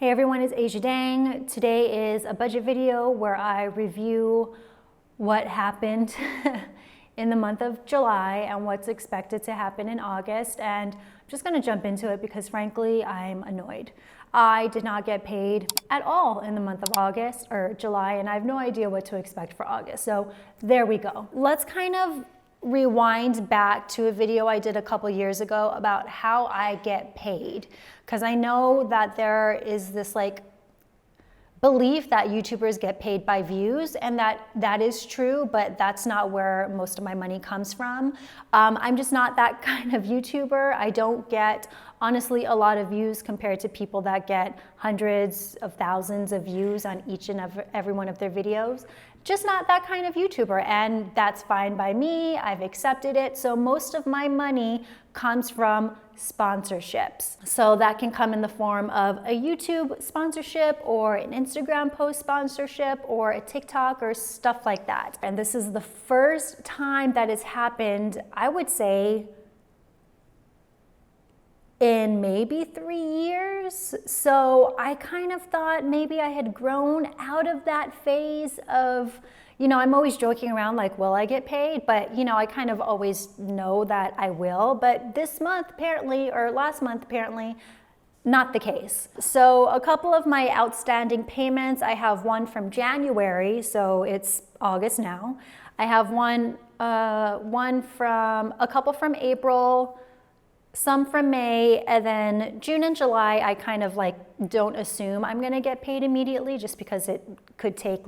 Hey everyone, it's Ajadang. Today is a budget video where I review what happened in the month of July and what's expected to happen in August. And I'm just gonna jump into it because frankly, I'm annoyed. I did not get paid at all in the month of August or July, and I have no idea what to expect for August. So there we go. Let's kind of rewind back to a video I did a couple years ago about how I get paid, because I know that there is this belief that YouTubers get paid by views, and that is true, but that's not where most of my money comes from. I'm just not that kind of YouTuber. I don't get, honestly, a lot of views compared to people that get hundreds of thousands of views on each and every one of their videos. Just not that kind of YouTuber, and that's fine by me. I've accepted it. So most of my money comes from sponsorships. So that can come in the form of a YouTube sponsorship or an Instagram post sponsorship or a TikTok or stuff like that. And this is the first time that it's happened, I would say, in maybe 3 years. So I kind of thought maybe I had grown out of that phase of, I'm always joking around like, will I get paid? But I kind of always know that I will. But this month apparently, or last month apparently, not the case. So a couple of my outstanding payments, I have one from January, so it's August now. I have a couple from April, some from May, and then June and July, I kind of don't assume I'm gonna get paid immediately just because it could take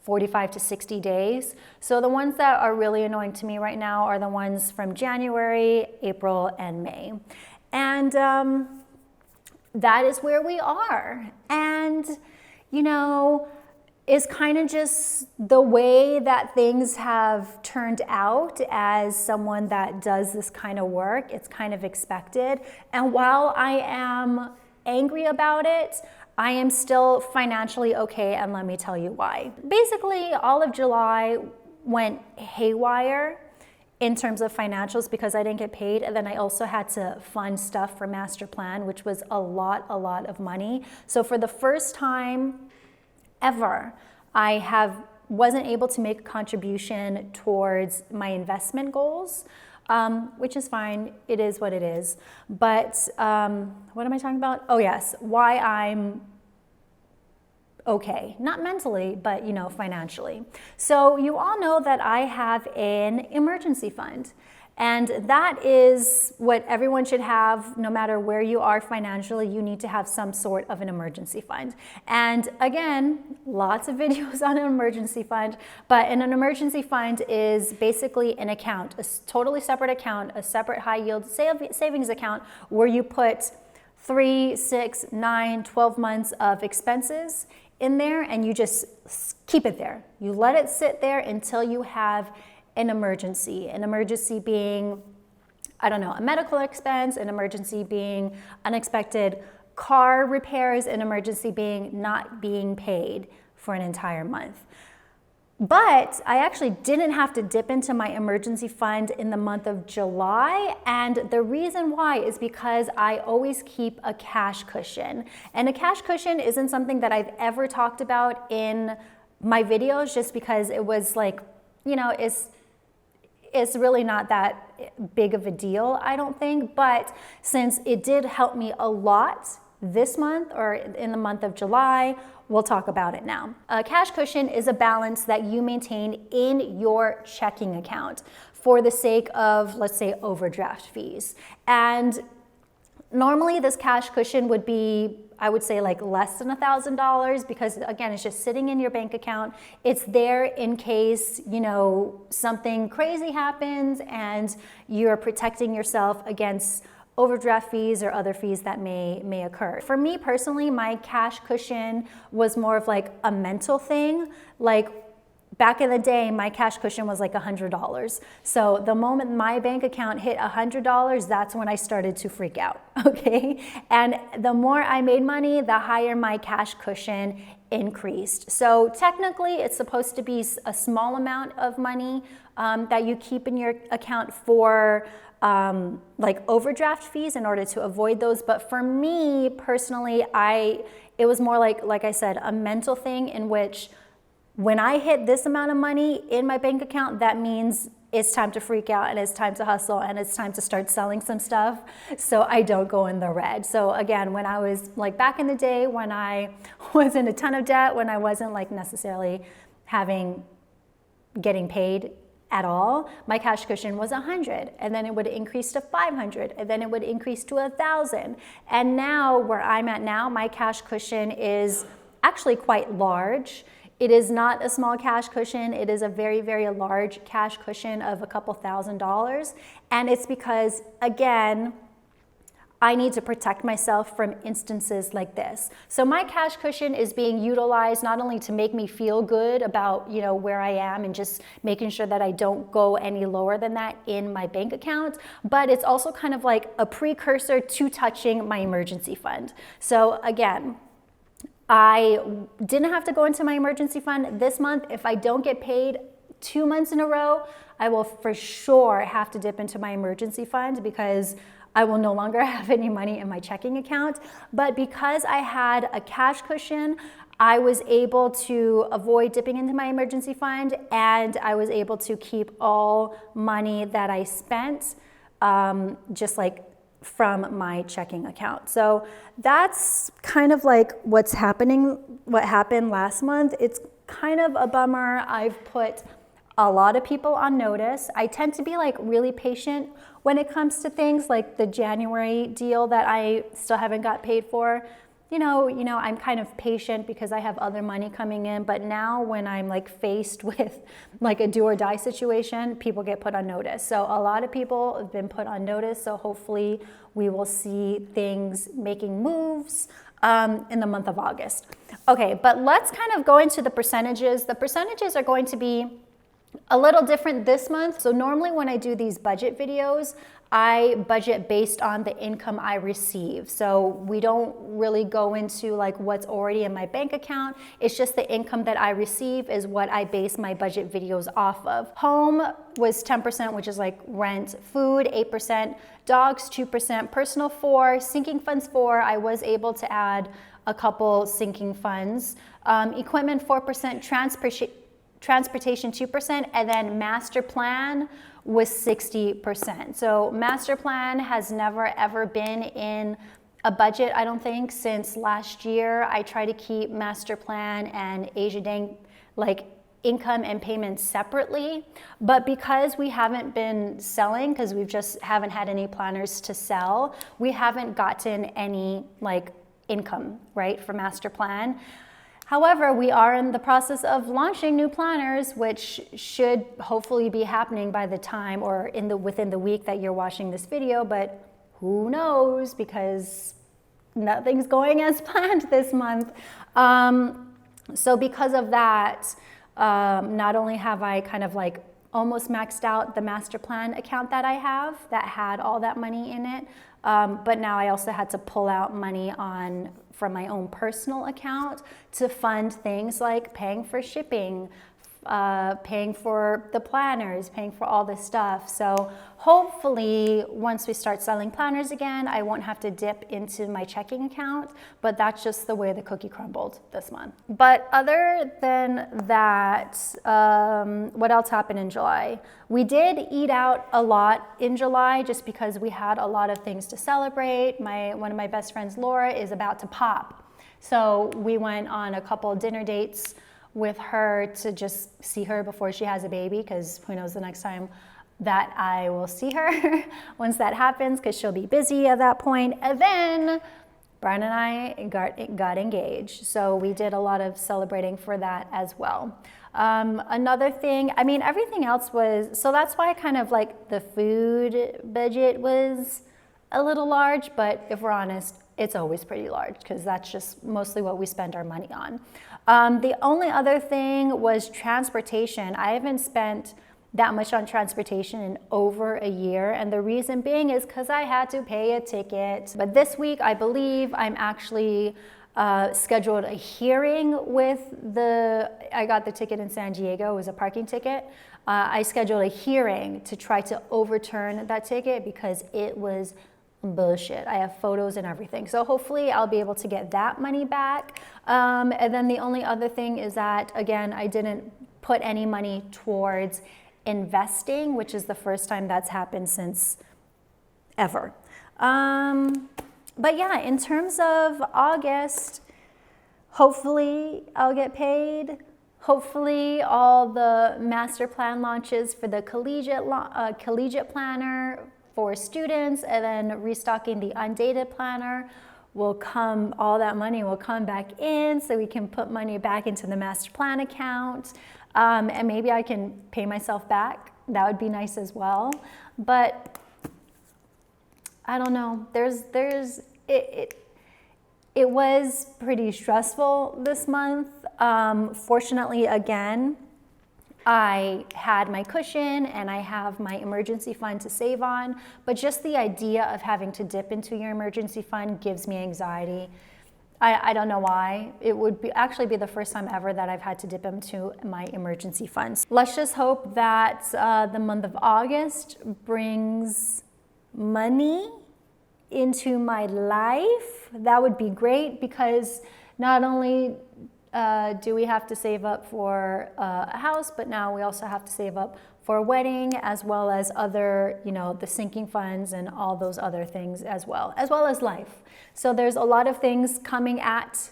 45 to 60 days. So the ones that are really annoying to me right now are the ones from January, April, and May. And that is where we are. And, is kind of just the way that things have turned out as someone that does this kind of work. It's kind of expected. And while I am angry about it, I am still financially okay, and let me tell you why. Basically, all of July went haywire in terms of financials because I didn't get paid, and then I also had to fund stuff for master plan, which was a lot of money. So for the first time ever, I wasn't able to make a contribution towards my investment goals, which is fine. It is what it is. But what am I talking about? Oh yes, why I'm okay, not mentally, but financially. So you all know that I have an emergency fund. And that is what everyone should have, no matter where you are financially. You need to have some sort of an emergency fund. And again, lots of videos on an emergency fund, but an emergency fund is basically an account, a totally separate account, a separate high yield savings account where you put 3, 6, 9, 12 months of expenses in there, and you just keep it there. You let it sit there until you have an emergency being, I don't know, a medical expense, an emergency being unexpected car repairs, an emergency being not being paid for an entire month. But I actually didn't have to dip into my emergency fund in the month of July, and the reason why is because I always keep a cash cushion. And a cash cushion isn't something that I've ever talked about in my videos just because it was it's really not that big of a deal, I don't think, but since it did help me a lot this month or in the month of July, we'll talk about it now. A cash cushion is a balance that you maintain in your checking account for the sake of, let's say, overdraft fees. And normally this cash cushion would be, I would say less than $1,000 because again, it's just sitting in your bank account. It's there in case, something crazy happens and you're protecting yourself against overdraft fees or other fees that may occur. For me personally, my cash cushion was more of a mental thing. Back in the day, my cash cushion was $100. So the moment my bank account hit $100, that's when I started to freak out, okay? And the more I made money, the higher my cash cushion increased. So technically, it's supposed to be a small amount of money that you keep in your account for like overdraft fees in order to avoid those. But for me personally, it was more like I said, a mental thing in which when I hit this amount of money in my bank account, that means it's time to freak out and it's time to hustle and it's time to start selling some stuff so I don't go in the red. So again, when I was like back in the day when I was in a ton of debt, when I wasn't like necessarily getting paid at all, my cash cushion was 100, and then it would increase to 500, and then it would increase to 1,000. And now where I'm at now, my cash cushion is actually quite large. It is not a small cash cushion. It is a very, very large cash cushion of a couple $1,000s. And it's because, again, I need to protect myself from instances like this. So my cash cushion is being utilized not only to make me feel good about, you know, where I am and just making sure that I don't go any lower than that in my bank account, but it's also kind of like a precursor to touching my emergency fund. So again, I didn't have to go into my emergency fund this month. If I don't get paid 2 months in a row, I will for sure have to dip into my emergency fund because I will no longer have any money in my checking account. But because I had a cash cushion, I was able to avoid dipping into my emergency fund, and I was able to keep all money that I spent just like from my checking account. So that's kind of like what happened last month. It's kind of a bummer. I've put a lot of people on notice. I tend to be like really patient when it comes to things like the January deal that I still haven't got paid for. You know, I'm kind of patient because I have other money coming in, but now when I'm like faced with like a do or die situation, people get put on notice. So a lot of people have been put on notice. So hopefully we will see things making moves in the month of August. Okay, but let's kind of go into the percentages. The percentages are going to be a little different this month. So normally when I do these budget videos, I budget based on the income I receive. So we don't really go into like what's already in my bank account. It's just the income that I receive is what I base my budget videos off of. Home was 10%, which is like rent. Food, 8%. Dogs, 2%. Personal, 4%. Sinking funds, 4%. I was able to add a couple sinking funds. Equipment, 4%. Transportation 2%, and then master plan was 60%. So master plan has never ever been in a budget, I don't think, since last year. I try to keep master plan and ajadang like income and payments separately, but because we haven't been selling, because we just haven't had any planners to sell, we haven't gotten any like income, right, for master plan. However, we are in the process of launching new planners, which should hopefully be happening by the time or within the week that you're watching this video, but who knows, because nothing's going as planned this month. So because of that, not only have I kind of like almost maxed out the master plan account that I have that had all that money in it, but now I also had to pull out money from my own personal account to fund things like paying for shipping, paying for the planners, paying for all this stuff. So hopefully once we start selling planners again, I won't have to dip into my checking account, but that's just the way the cookie crumbled this month. But other than that, what else happened in July? We did eat out a lot in July just because we had a lot of things to celebrate. One of my best friends, Laura, is about to pop. So we went on a couple dinner dates with her to just see her before she has a baby, because who knows the next time that I will see her once that happens, because she'll be busy at that point. And then Brian and I got engaged. So we did a lot of celebrating for that as well. Another thing, I mean, everything else was, so that's why kind of like the food budget was a little large, but if we're honest, it's always pretty large because that's just mostly what we spend our money on. The only other thing was transportation. I haven't spent that much on transportation in over a year, and the reason being is because I had to pay a ticket. But this week, I believe I'm actually scheduled a hearing with I got the ticket in San Diego, it was a parking ticket. I scheduled a hearing to try to overturn that ticket because it was bullshit. I have photos and everything. So hopefully I'll be able to get that money back. And then the only other thing is that, again, I didn't put any money towards investing, which is the first time that's happened since ever. But yeah, in terms of August, hopefully I'll get paid. Hopefully all the master plan launches for the collegiate planner for students, and then restocking the undated planner will come, all that money will come back in so we can put money back into the master plan account. And maybe I can pay myself back. That would be nice as well. But I don't know, it was pretty stressful this month. Fortunately, again, I had my cushion and I have my emergency fund to save on, but just the idea of having to dip into your emergency fund gives me anxiety. I don't know why. It would actually be the first time ever that I've had to dip into my emergency funds. Let's just hope that the month of August brings money into my life. That would be great, because not only do we have to save up for a house, but now we also have to save up for a wedding, as well as other, the sinking funds and all those other things as well as life. So there's a lot of things coming at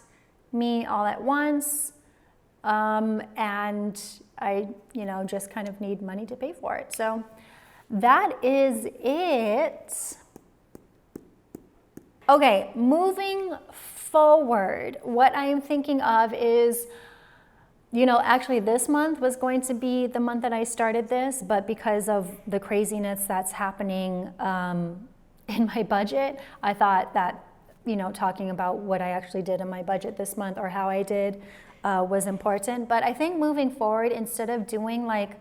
me all at once, and I, just kind of need money to pay for it. So that is it. Okay, moving forward, what I am thinking of is, actually this month was going to be the month that I started this, but because of the craziness that's happening in my budget, I thought that, talking about what I actually did in my budget this month, or how I did, was important. But I think moving forward, instead of doing like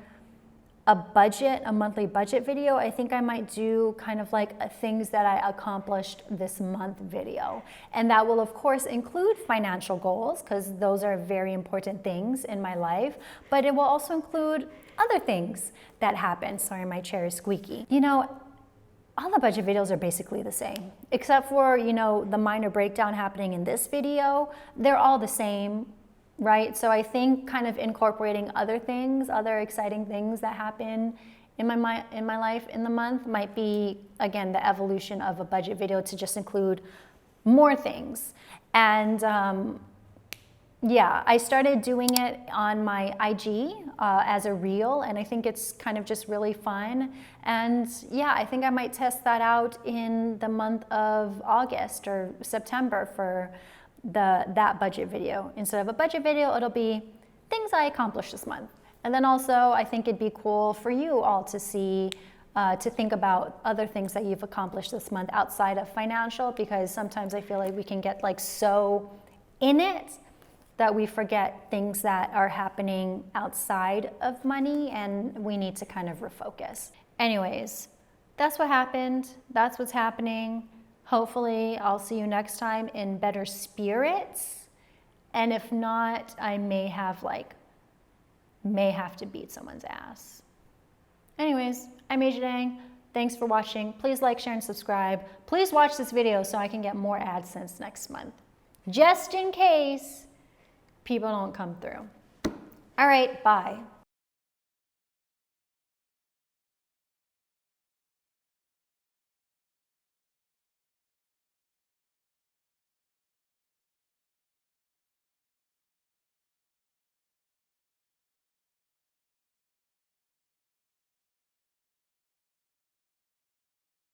a monthly budget video, I think I might do kind of like a things that I accomplished this month video. And that will of course include financial goals, because those are very important things in my life, but it will also include other things that happen. Sorry, my chair is squeaky. All the budget videos are basically the same, except for, the minor breakdown happening in this video. They're all the same, right? So I think kind of incorporating other things, other exciting things that happen in my life in the month might be, again, the evolution of a budget video to just include more things. And yeah, I started doing it on my IG as a reel, and I think it's kind of just really fun. And yeah, I think I might test that out in the month of August or September for that budget video. Instead of a budget video, it'll be things I accomplished this month. And then also, I think it'd be cool for you all to see, to think about other things that you've accomplished this month outside of financial, because sometimes I feel like we can get like so in it that we forget things that are happening outside of money, and we need to kind of refocus. Anyways, that's what happened. That's what's happening. Hopefully, I'll see you next time in better spirits. And if not, I may have to beat someone's ass. Anyways, I'm Ajadang. Thanks for watching. Please like, share, and subscribe. Please watch this video so I can get more AdSense next month, just in case people don't come through. All right, bye.